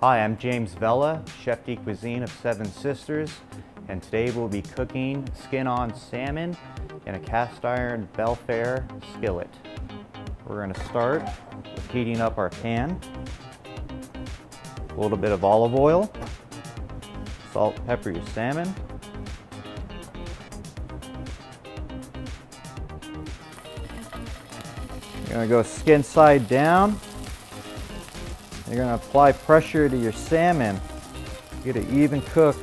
Hi, I'm James Vela, Chef de Cuisine of Seven Sisters, and today we'll be cooking skin-on salmon in a cast iron Bel Fer skillet. We're going to start with heating up our pan, a little bit of olive oil, salt, pepper your salmon, you're going to go skin side down. You're going to apply pressure to your salmon. Get an even cook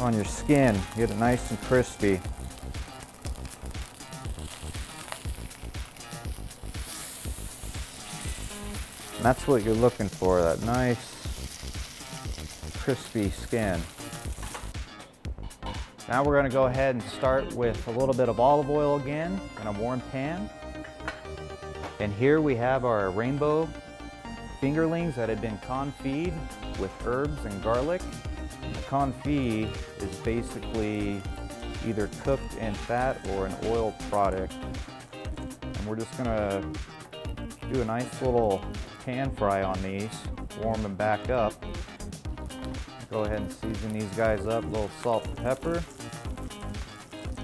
on your skin. Get it nice and crispy. And that's what you're looking for, that nice crispy skin. Now we're going to go ahead and start with a little bit of olive oil again in a warm pan. And here we have our rainbow fingerlings that have been confit with herbs and garlic. The confit is basically either cooked in fat or an oil product. And we're just gonna do a nice little pan fry on these, warm them back up. Go ahead and season these guys up, a little salt and pepper.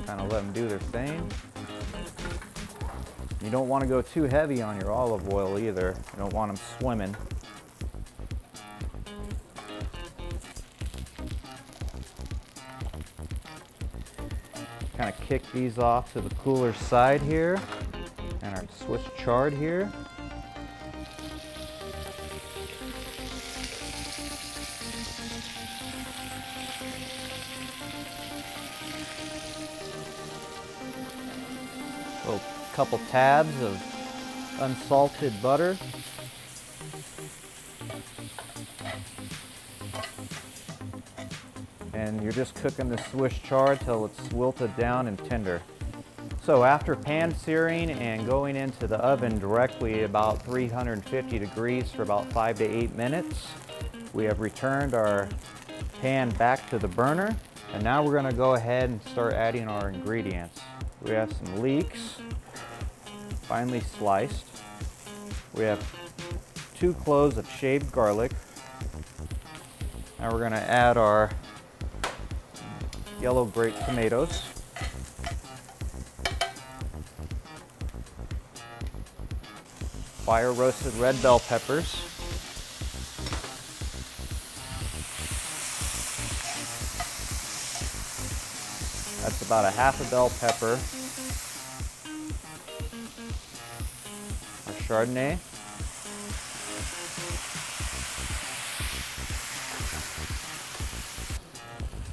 Kind of let them do their thing. You don't want to go too heavy on your olive oil either. You don't want them swimming. Kind of kick these off to the cooler side here. And our Swiss chard here. Couple tabs of unsalted butter. And you're just cooking the Swiss chard till it's wilted down and tender. So after pan searing and going into the oven directly about 350 degrees for about 5 to 8 minutes, we have returned our pan back to the burner. And now we're going to go ahead and start adding our ingredients. We have some leeks, finely sliced. We have 2 cloves of shaved garlic. Now we're going to add our yellow grape tomatoes. Fire roasted red bell peppers. That's about a half a bell pepper. Chardonnay.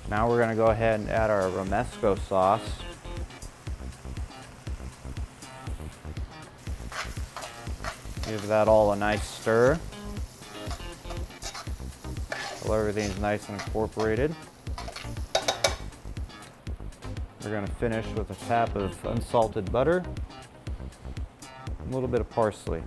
Now we're going to go ahead and add our Romesco sauce. Give that all a nice stir until everything's nice and incorporated. We're going to finish with a tap of unsalted butter. A little bit of parsley.